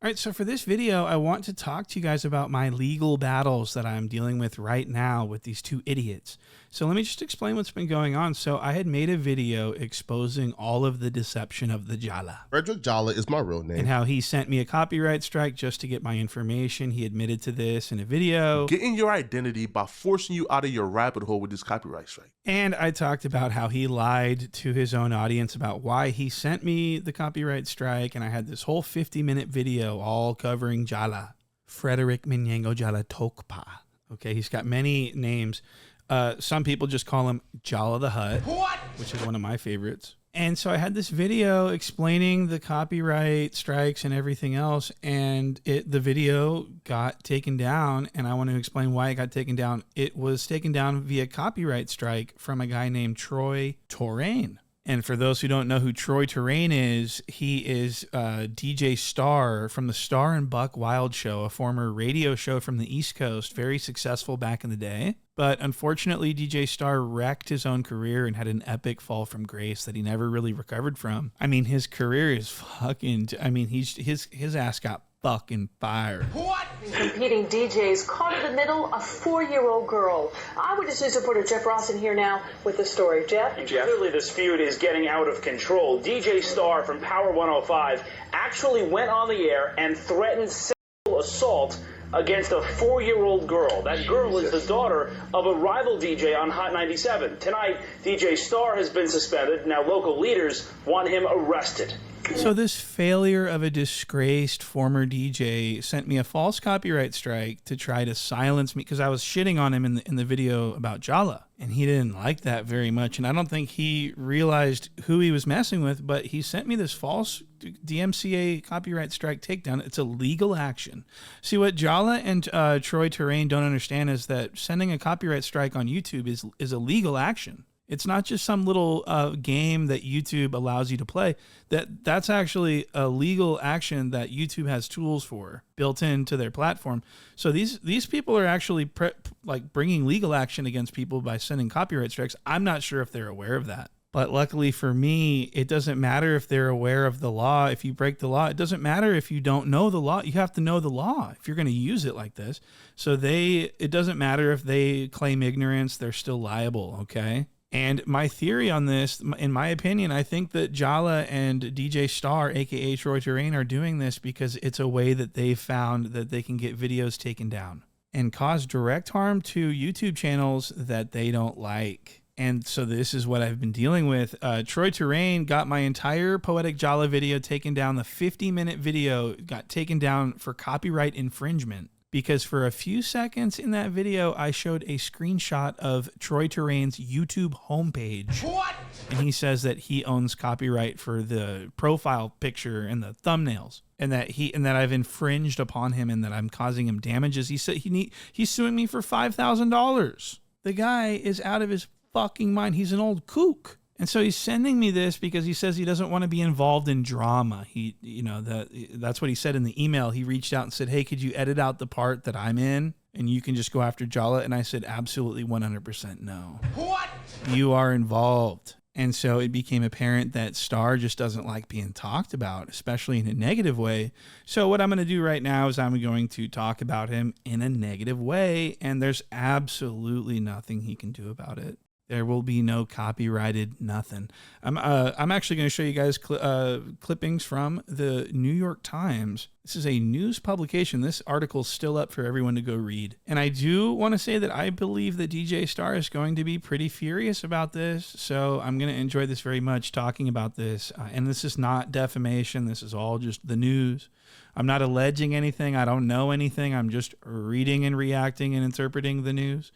All right, so for this video, I want to talk to you guys about my legal battles that I'm dealing with right now with these two idiots. So let me just explain what's been going on. So I had made a video exposing all of the deception of the Jala. Frederick Jala is my real name. And how he sent me a copyright strike just to get my information. He admitted to this in a video. Getting your identity by forcing you out of your rabbit hole with this copyright strike. And I talked about how he lied to his own audience about why he sent me the copyright strike. And I had this whole 50-minute video all covering Jala. Frederick Minyengo Jala Tokpa. Okay, he's got many names. Some people just call him Jala the Hutt, which is one of my favorites. And so I had this video explaining the copyright strikes and everything else, and the video got taken down, and I want to explain why it got taken down. It was taken down via copyright strike from a guy named Torain. And for those who don't know who Torain is, he is DJ Starr from the Starr and Buck Wild Show, a former radio show from the East Coast, very successful back in the day. But unfortunately, DJ Starr wrecked his own career and had an epic fall from grace that he never really recovered from. I mean, his career is fucking, his ass got fucking fired. What? Competing DJs caught in the middle, a 4-year-old girl. Eyewitness News reporter Jeff Rawson here now with the story. Jeff? Clearly this feud is getting out of control. DJ Starr from Power 105 actually went on the air and threatened sexual assault against a 4-year-old girl. That girl is the daughter of a rival DJ on Hot 97. Tonight, DJ Starr has been suspended. Now local leaders want him arrested. So this failure of a disgraced former DJ sent me a false copyright strike to try to silence me because I was shitting on him in the video about Jala, and he didn't like that very much. And I don't think he realized who he was messing with, but he sent me this false DMCA copyright strike takedown. It's a legal action. See, what Jala and Torain don't understand is that sending a copyright strike on YouTube is a legal action. It's not just some little game that YouTube allows you to play. That's actually a legal action that YouTube has tools for built into their platform. So these people are actually bringing legal action against people by sending copyright strikes. I'm not sure if they're aware of that. But luckily for me, it doesn't matter if they're aware of the law. If you break the law, it doesn't matter if you don't know the law. You have to know the law if you're going to use it like this. So it doesn't matter if they claim ignorance, they're still liable, okay? And my theory on this, in my opinion, I think that Jala and DJ Starr, aka Torain, are doing this because it's a way that they've found that they can get videos taken down and cause direct harm to YouTube channels that they don't like. And so this is what I've been dealing with. Torain got my entire Poetik Jala video taken down. The 50-minute video got taken down for copyright infringement. Because for a few seconds in that video, I showed a screenshot of Torain's YouTube homepage. What? And he says that he owns copyright for the profile picture and the thumbnails, and that I've infringed upon him and that I'm causing him damages. He said he's suing me for $5,000. The guy is out of his fucking mind. He's an old kook. And so he's sending me this because he says he doesn't want to be involved in drama. That's what he said in the email. He reached out and said, hey, could you edit out the part that I'm in and you can just go after Jala? And I said, absolutely 100% no. What? You are involved. And so it became apparent that Starr just doesn't like being talked about, especially in a negative way. So what I'm going to do right now is I'm going to talk about him in a negative way, and there's absolutely nothing he can do about it. There will be no copyrighted nothing. I'm actually going to show you guys clippings from the New York Times. This is a news publication. This article's still up for everyone to go read. And I do want to say that I believe that DJ Starr is going to be pretty furious about this. So I'm going to enjoy this very much talking about this. And this is not defamation. This is all just the news. I'm not alleging anything. I don't know anything. I'm just reading and reacting and interpreting the news.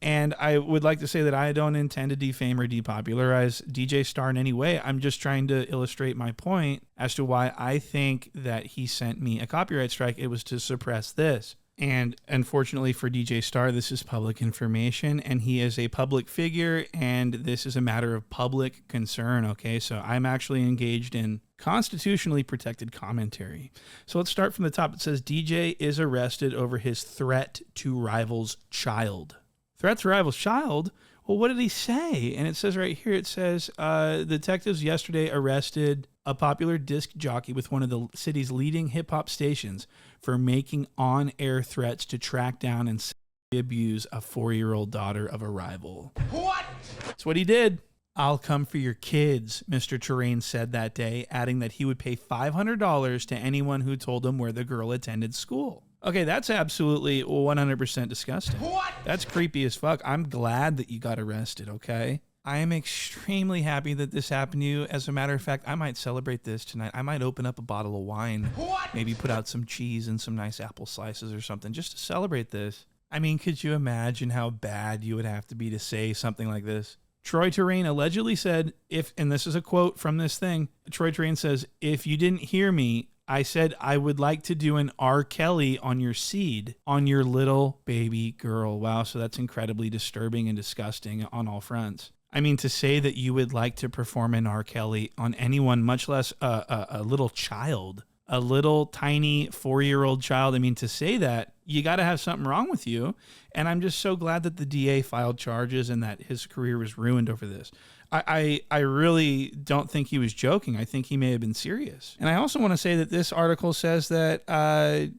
And I would like to say that I don't intend to defame or depopularize DJ Starr in any way. I'm just trying to illustrate my point as to why I think that he sent me a copyright strike. It was to suppress this. And unfortunately for DJ Starr, this is public information, and he is a public figure, and this is a matter of public concern, okay? So I'm actually engaged in constitutionally protected commentary. So let's start from the top. It says, DJ is arrested over his threat to rival's child. Threat to rival's child? Well, what did he say? And it says right here, it says, detectives yesterday arrested a popular disc jockey with one of the city's leading hip-hop stations, for making on-air threats to track down and sexually abuse a 4-year-old daughter of a rival. What? That's what he did. "I'll come for your kids," Mr. Torain said that day, adding that he would pay $500 to anyone who told him where the girl attended school. Okay, that's absolutely 100% disgusting. What? That's creepy as fuck. I'm glad that you got arrested, okay? I am extremely happy that this happened to you. As a matter of fact, I might celebrate this tonight. I might open up a bottle of wine, maybe put out some cheese and some nice apple slices or something just to celebrate this. I mean, could you imagine how bad you would have to be to say something like this? Troy Torain allegedly said, and this is a quote from this thing, Troy Torain says, "If you didn't hear me, I said I would like to do an R. Kelly on your seed, on your little baby girl." Wow, so that's incredibly disturbing and disgusting on all fronts. I mean, to say that you would like to perform an R. Kelly on anyone, much less a little child, a little tiny 4-year-old child. I mean, to say that, you got to have something wrong with you. And I'm just so glad that the DA filed charges and that his career was ruined over this. I really don't think he was joking. I think he may have been serious. And I also want to say that this article says that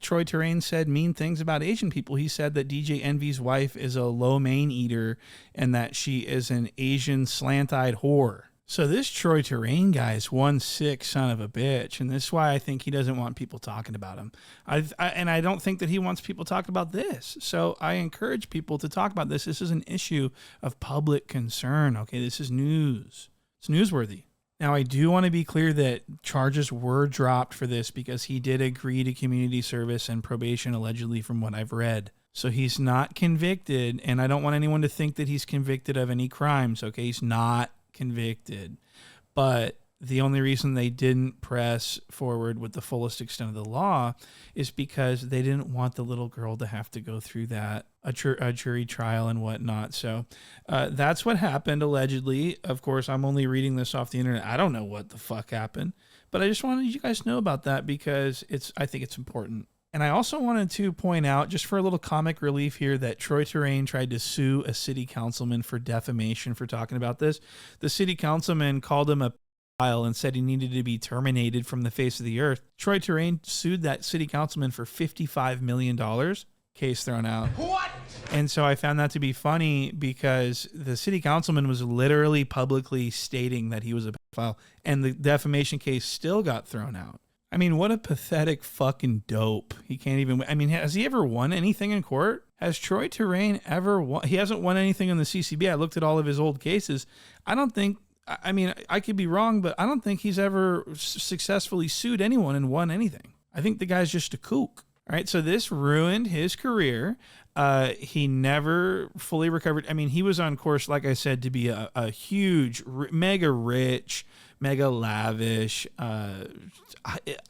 Troy Torain said mean things about Asian people. He said that DJ Envy's wife is a lo mein eater and that she is an Asian slant-eyed whore. So this Troy Torain guy is one sick son of a bitch, and this is why I think he doesn't want people talking about him. And I don't think that he wants people talking about this. So I encourage people to talk about this. This is an issue of public concern. Okay, this is news. It's newsworthy. Now, I do want to be clear that charges were dropped for this because he did agree to community service and probation, allegedly, from what I've read. So he's not convicted, and I don't want anyone to think that he's convicted of any crimes. Okay, he's not convicted, but the only reason they didn't press forward with the fullest extent of the law is because they didn't want the little girl to have to go through that, a jury trial and whatnot. So that's what happened, allegedly. Of course, I'm only reading this off the internet. I don't know what the fuck happened, but I just wanted you guys to know about that because I think it's important. And I also wanted to point out, just for a little comic relief here, that Troy Torain tried to sue a city councilman for defamation for talking about this. The city councilman called him a pedophile and said he needed to be terminated from the face of the earth. Troy Torain sued that city councilman for $55 million. Case thrown out. What? And so I found that to be funny because the city councilman was literally publicly stating that he was a pedophile, and the defamation case still got thrown out. I mean, what a pathetic fucking dope. He can't even, I mean, has he ever won anything in court? Has Troy Torain ever won? He hasn't won anything in the CCB. I looked at all of his old cases. I don't think, I mean, I could be wrong, but I don't think he's ever successfully sued anyone and won anything. I think the guy's just a kook. All right, so this ruined his career. He never fully recovered. I mean, he was on course, like I said, to be a huge, mega rich, mega lavish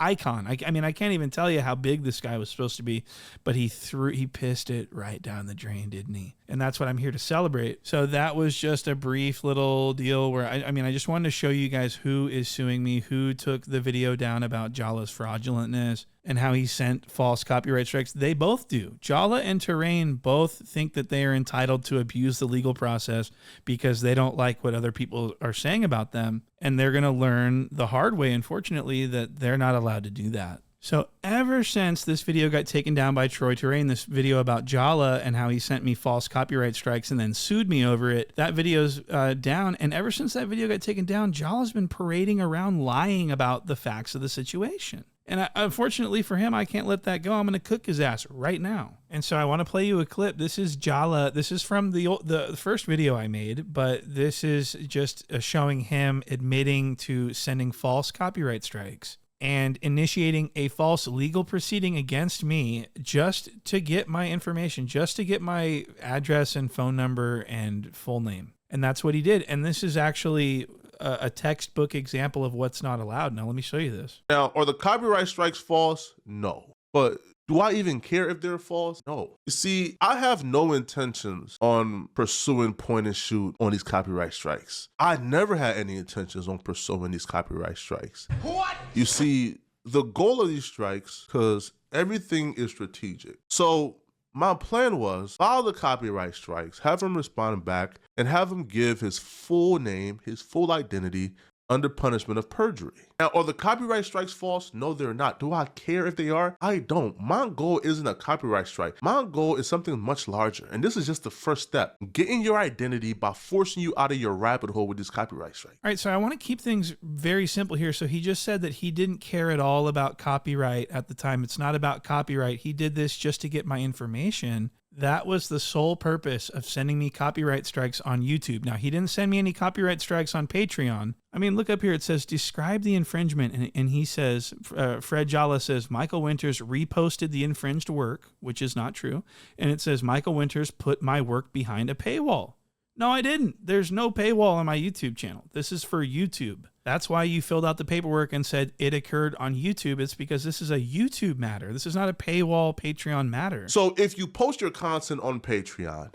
icon. I mean, I can't even tell you how big this guy was supposed to be, but he pissed it right down the drain, didn't he? And that's what I'm here to celebrate. So that was just a brief little deal where, I mean, I just wanted to show you guys who is suing me, who took the video down about Jala's fraudulentness and how he sent false copyright strikes. They both do. Jala and Torain both think that they are entitled to abuse the legal process because they don't like what other people are saying about them. And they're going to learn the hard way, unfortunately, that they're not allowed to do that. So ever since this video got taken down by Troy Torain, this video about Jala and how he sent me false copyright strikes and then sued me over it, that video's down. And ever since that video got taken down, Jala's been parading around lying about the facts of the situation. And unfortunately for him, I can't let that go. I'm going to cook his ass right now. And so I want to play you a clip. This is Jala. This is from the first video I made, but this is just showing him admitting to sending false copyright strikes and initiating a false legal proceeding against me just to get my information, just to get my address and phone number and full name. And that's what he did. And this is actually a textbook example of what's not allowed. Now, let me show you this. Now, are the copyright strikes false? No. But do I even care if they're false? No. You see, I have no intentions on pursuing point and shoot on these copyright strikes. I never had any intentions on pursuing these copyright strikes. What? You see, the goal of these strikes, because everything is strategic. So my plan was file the copyright strikes, have him respond back, and have him give his full name, his full identity, under punishment of perjury. Now, are the copyright strikes false? No, they're not. Do I care if they are? I don't. My goal isn't a copyright strike. My goal is something much larger. And this is just the first step. Getting your identity by forcing you out of your rabbit hole with this copyright strike. All right, so I want to keep things very simple here. So he just said that he didn't care at all about copyright at the time. It's not about copyright. He did this just to get my information. That was the sole purpose of sending me copyright strikes on YouTube. Now, he didn't send me any copyright strikes on Patreon. I mean, look up here. It says, describe the infringement. And he says, Fred Jala says, Michael Winters reposted the infringed work, which is not true. And it says, Michael Winters put my work behind a paywall. No, I didn't. There's no paywall on my YouTube channel. This is for YouTube. That's why you filled out the paperwork and said it occurred on YouTube. It's because this is a YouTube matter. This is not a paywall Patreon matter. So if you post your content on Patreon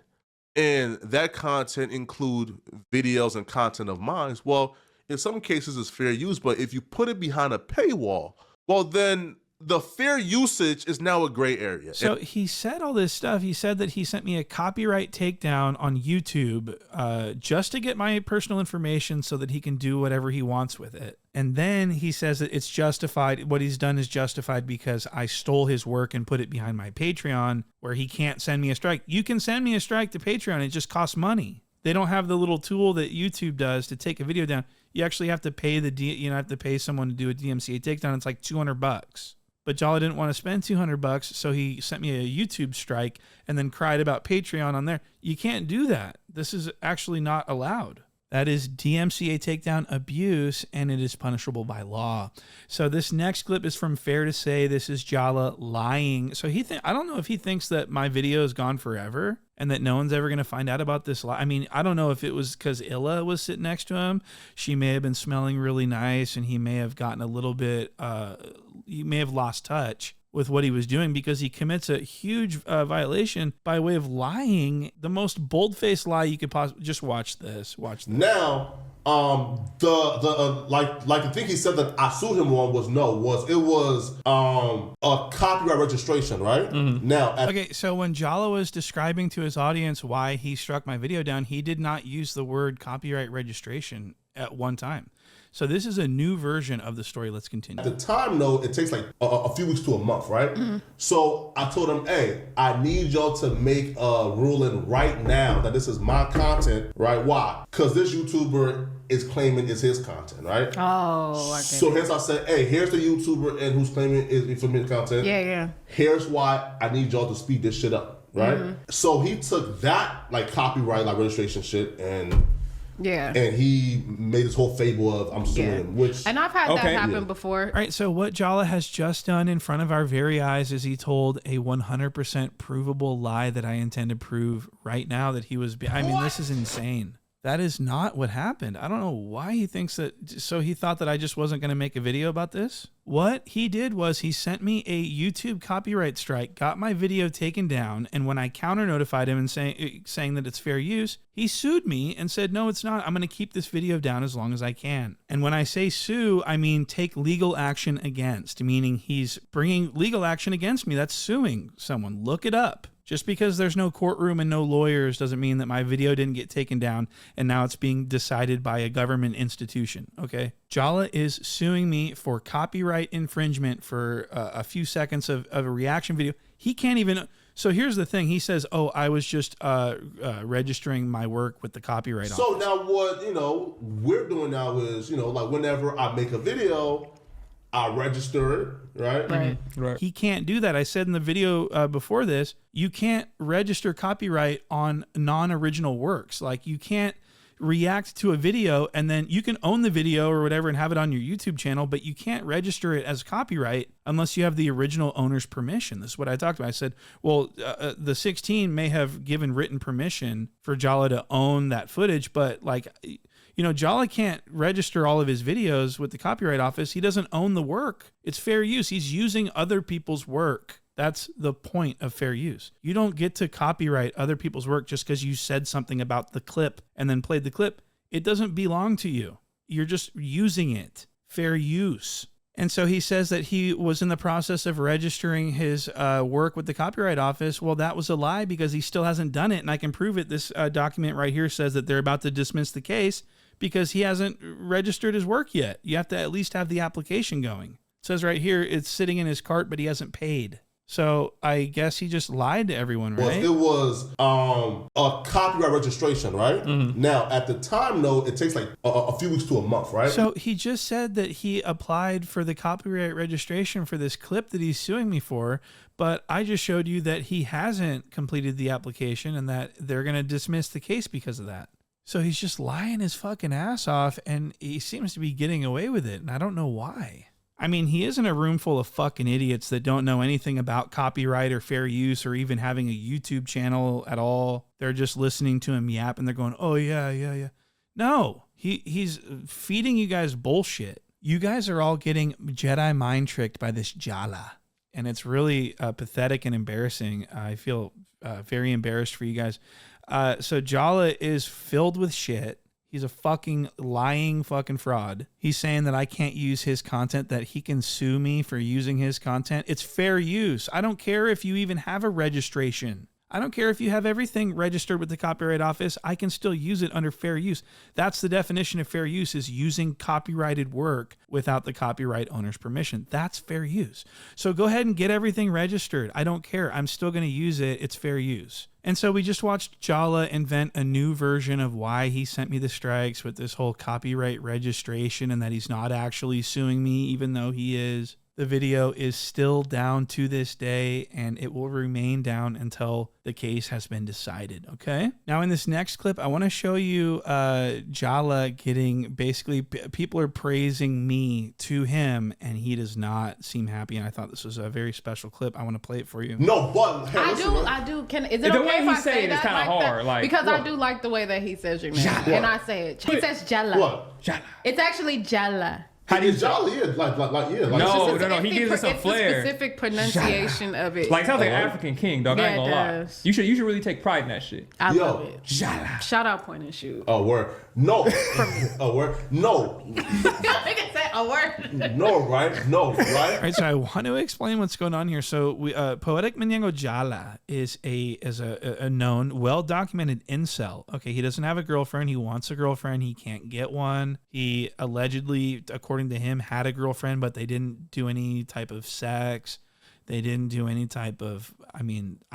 and that content include videos and content of mine, well, in some cases it's fair use, but if you put it behind a paywall, well, then the fair usage is now a gray area. So he said all this stuff. He said that he sent me a copyright takedown on YouTube just to get my personal information so that he can do whatever he wants with it. And then he says that it's justified. What he's done is justified because I stole his work and put it behind my Patreon where he can't send me a strike. You can send me a strike to Patreon. It just costs money. They don't have the little tool that YouTube does to take a video down. You actually have to pay have to pay someone to do a DMCA takedown. It's like $200. But Jala didn't want to spend $200, so he sent me a YouTube strike and then cried about Patreon on there. You can't do that. This is actually not allowed. That is DMCA takedown abuse, and it is punishable by law. So this next clip is from Fair to Say. This is Jala lying. So I don't know if he thinks that my video is gone forever and that no one's ever going to find out about this lie. I mean, I don't know if it was because Illa was sitting next to him. She may have been smelling really nice, and he may have gotten a little bit, he may have lost touch with what he was doing because he commits a huge violation by way of lying. The most bold-faced lie you could possibly. Just watch this. Watch this. Now, the thing he said that I sued him on was a copyright registration, right? Mm-hmm. Now, okay, so when Jala was describing to his audience why he struck my video down, he did not use the word copyright registration at one time. So this is a new version of the story. Let's continue. At the time, though, it takes like a few weeks to a month, right? Mm-hmm. So I told him, hey, I need y'all to make a ruling right now that this is my content, right? Why? Because this YouTuber is claiming it's his content, right? Oh, okay. So hence I said, hey, here's the YouTuber and who's claiming it's from his content. Yeah. Here's why I need y'all to speed this shit up, right? Mm-hmm. So he took that like copyright, like registration shit and he made this whole fable of I'm suing him, and I've had that happen before. All right, so what Jala has just done in front of our very eyes is he told a 100% provable lie that I intend to prove right now that he was. I mean, this is insane. That is not what happened. I don't know why he thinks that. So he thought that I just wasn't going to make a video about this. What he did was he sent me a YouTube copyright strike, got my video taken down, and when I counter notified him and saying that it's fair use, he sued me and said, no, it's not. I'm going to keep this video down as long as I can. And when I say sue, I mean take legal action against, meaning he's bringing legal action against me. That's suing someone. Look it up. Just because there's no courtroom and no lawyers doesn't mean that my video didn't get taken down and now it's being decided by a government institution, okay? Jala is suing me for copyright infringement for a few seconds of a reaction video. He can't even... So here's the thing. He says, oh, I was just registering my work with the copyright office. So now what, we're doing now is, like whenever I make a video... I register it, right? Right. He can't do that. I said in the video before this, you can't register copyright on non-original works. Like you can't react to a video and then you can own the video or whatever and have it on your YouTube channel, but you can't register it as copyright unless you have the original owner's permission. This is what I talked about. I said, well, the 16 may have given written permission for Jala to own that footage, but like... Jala can't register all of his videos with the Copyright Office. He doesn't own the work. It's fair use. He's using other people's work. That's the point of fair use. You don't get to copyright other people's work just because you said something about the clip and then played the clip. It doesn't belong to you. You're just using it. Fair use. And so he says that he was in the process of registering his work with the Copyright Office. Well, that was a lie because he still hasn't done it, and I can prove it. This document right here says that they're about to dismiss the case because he hasn't registered his work yet. You have to at least have the application going. It says right here, it's sitting in his cart, but he hasn't paid. So I guess he just lied to everyone, right? It was a copyright registration, right? Mm-hmm. Now, at the time, though, it takes like a few weeks to a month, right? So he just said that he applied for the copyright registration for this clip that he's suing me for, but I just showed you that he hasn't completed the application and that they're going to dismiss the case because of that. So he's just lying his fucking ass off, and he seems to be getting away with it, and I don't know why. I mean, he is in a room full of fucking idiots that don't know anything about copyright or fair use or even having a YouTube channel at all. They're just listening to him yap and they're going, oh, yeah. No, he's feeding you guys bullshit. You guys are all getting Jedi mind tricked by this Jala. And it's really pathetic and embarrassing. I feel very embarrassed for you guys. So Jala is filled with shit. He's a fucking lying fucking fraud. He's saying that I can't use his content, that he can sue me for using his content. It's fair use. I don't care if you even have a registration. I don't care if you have everything registered with the Copyright Office. I can still use it under fair use. That's the definition of fair use, is using copyrighted work without the copyright owner's permission. That's fair use. So go ahead and get everything registered. I don't care. I'm still going to use it. It's fair use. And so we just watched Jala invent a new version of why he sent me the strikes with this whole copyright registration and that he's not actually suing me, even though he is. The video is still down to this day, and it will remain down until the case has been decided, okay? Now, in this next clip, I want to show you Jala getting, basically, people are praising me to him, and he does not seem happy, and I thought this was a very special clip. I want to play it for you. No, but... Hey, I do. Is it okay if I say that? Kind of hard. Like, because what? I do like the way that he says your name. And I say it. He says Jala. What? Jala. It's actually Jala. How do you Jala? Yeah, like No. He gives it some flair. It's the specific pronunciation of it. Like, sounds like African King, dog. I ain't gonna lie. Does. You should really take pride in that shit. I love it. Jala. Shout out, point and shoot. Oh, word. No. Oh, word. No. Nigga said a word. No, right? No, right? All right, so I want to explain what's going on here. So, Poetik Manyango Jala is a known, well-documented incel. Okay, he doesn't have a girlfriend. He wants a girlfriend. He can't get one. He allegedly, according to him, had a girlfriend, but they didn't do any type of sex. They didn't do any type of, I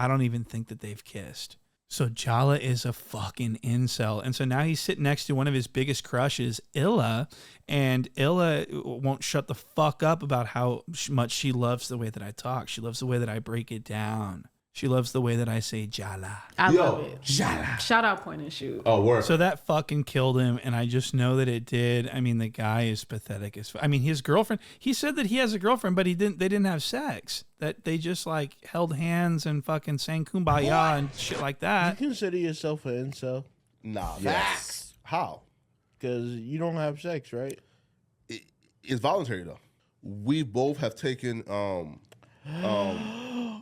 don't even think that they've kissed. So Jala is a fucking incel. And so now he's sitting next to one of his biggest crushes, Illa, and Illa won't shut the fuck up about how much she loves the way that I talk. She loves the way that I break it down. She loves the way that I say Jala. I love it. Jala. Shout out, point and shoot. Oh, word. So that fucking killed him, and I just know that it did. The guy is pathetic as his girlfriend, he said that he has a girlfriend, but they didn't have sex. That they just like held hands and fucking sang kumbaya and shit like that. You consider yourself an incel? Nah, facts. How? Because you don't have sex, right? It's voluntary, though. We both have taken...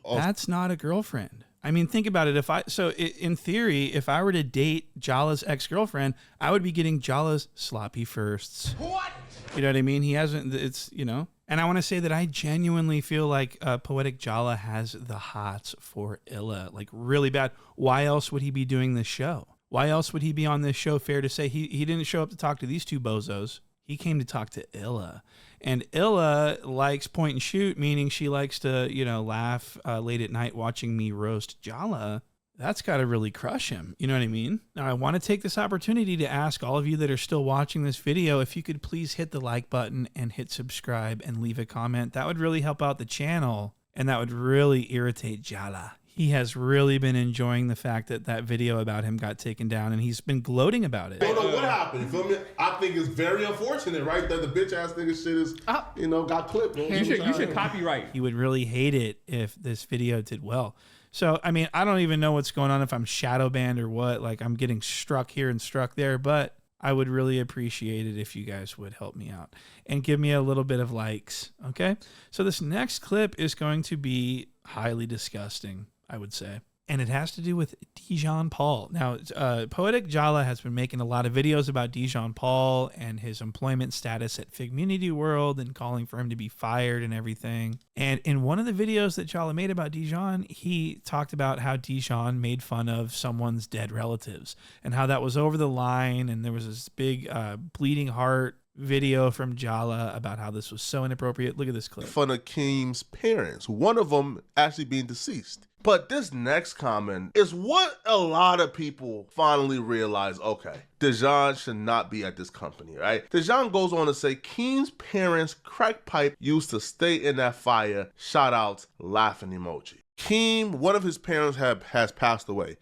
That's not a girlfriend. Think about it. In theory, if I were to date Jala's ex-girlfriend, I would be getting Jala's sloppy firsts. What? You know what I mean? He hasn't, And I want to say that I genuinely feel like Poetik Jala has the hots for Illa, like really bad. Why else would he be doing this show? Why else would he be on this show? Fair to say, he didn't show up to talk to these two bozos. He came to talk to Illa. And Illa likes point and shoot, meaning she likes to, laugh late at night watching me roast Jala. That's got to really crush him. You know what I mean? Now, I want to take this opportunity to ask all of you that are still watching this video, if you could please hit the like button and hit subscribe and leave a comment. That would really help out the channel, and that would really irritate Jala. He has really been enjoying the fact that video about him got taken down, and he's been gloating about it. I don't know what happened. You feel me? I think it's very unfortunate, right? That the bitch ass nigga shit is, got clipped. You should copyright. He would really hate it if this video did well. So, I don't even know what's going on, if I'm shadow banned or what. Like, I'm getting struck here and struck there, but I would really appreciate it if you guys would help me out and give me a little bit of likes, okay? So this next clip is going to be highly disgusting, I would say. and it has to do with Dijon Paul. Now, Poetik Jala has been making a lot of videos about Dijon Paul and his employment status at Figmunity World and calling for him to be fired and everything. And in one of the videos that Jala made about Dijon, he talked about how Dijon made fun of someone's dead relatives and how that was over the line. And there was this big bleeding heart video from Jala about how this was so inappropriate. Look at this clip. Fun of Keem's parents, one of them actually being deceased. But this next comment is what a lot of people finally realize, okay, Dijon should not be at this company, right? Dijon goes on to say, Keem's parents' crack pipe used to stay in that fire, shout out, laughing emoji. Keem, one of his parents has passed away.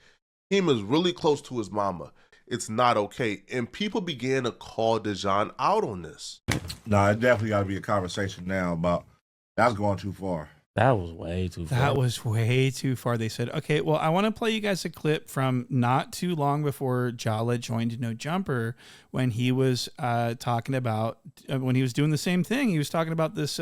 Keem is really close to his mama. It's not okay. And people began to call Dijon out on this. No, it definitely got to be a conversation now about that's going too far. That was way too far. That was way too far, they said. Okay, well, I want to play you guys a clip from not too long before Jala joined No Jumper when he was talking about, when he was doing the same thing. He was talking about this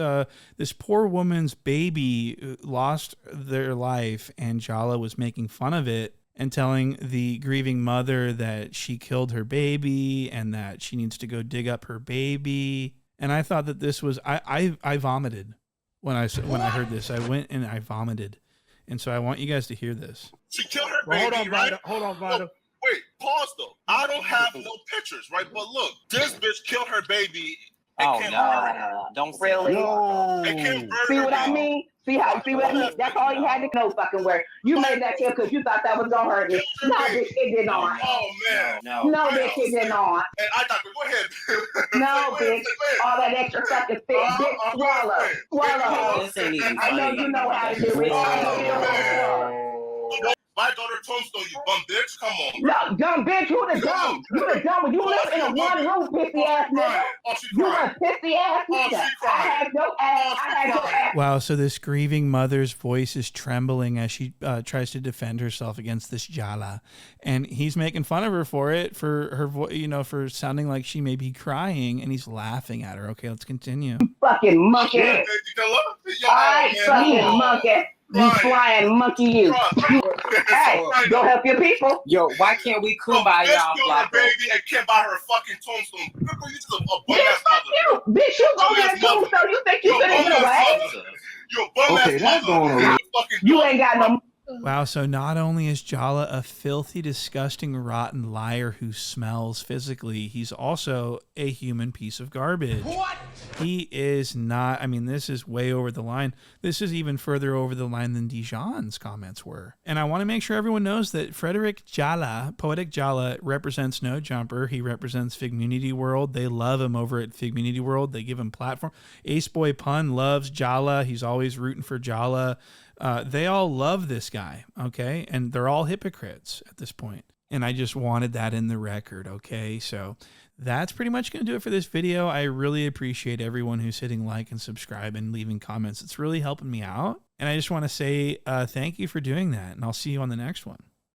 this poor woman's baby lost their life, and Jala was making fun of it and telling the grieving mother that she killed her baby and that she needs to go dig up her baby. And I thought that this was, I vomited. When I heard this, I went and I vomited, and so I want you guys to hear this. She killed her baby, Hold on, Vita. Look, wait, pause though. I don't have no pictures, right? But look, this bitch killed her baby. Oh no! Don't really. See what I mean? See what I mean? That's all you had to know, fucking word. You made that kill because you thought that was gonna hurt me. No, bitch, it did not. Oh man, no, bitch, it did not. And I thought, go ahead. No, bitch, all that extra fucking spit, bitch, swallow. I know you know how to do it. I know you know how to swallow. My daughter tombstone, you bum bitch. Come on. No, dumb bitch, you the dumb. You the dumb. You live in a one room, pissy ass nigga. You a pissy ass nigga. I had no ass. I had no ass. Wow, so this grieving mother's voice is trembling as she tries to defend herself against this Jala, and he's making fun of her for it, for her for sounding like she may be crying, and he's laughing at her. Okay, let's continue. You fucking monkey. I fucking monkey. You flying monkey, you. Hey, go help your people. Yo, why can't we kumbaya, Flakko? Baby and can't buy her fucking tombstone. You just a bum ass mother. Bitch, you go get a tombstone. You think you gonna get away? You a bum ass mother. You ain't got no. Wow, so not only is Jala a filthy, disgusting, rotten liar who smells physically, he's also a human piece of garbage. What? He is not, I mean, this is way over the line. This is even further over the line than Dijon's comments were. And I want to make sure everyone knows that Frederick Jala, Poetik Jala, represents No Jumper. He represents Figmunity World. They love him over at Figmunity World. They give him platform. Ace Boy Pun loves Jala. He's always rooting for Jala. They all love this guy, okay? And they're all hypocrites at this point. And I just wanted that in the record, okay? So that's pretty much going to do it for this video. I really appreciate everyone who's hitting like and subscribe and leaving comments. It's really helping me out. And I just want to say thank you for doing that. And I'll see you on the next one.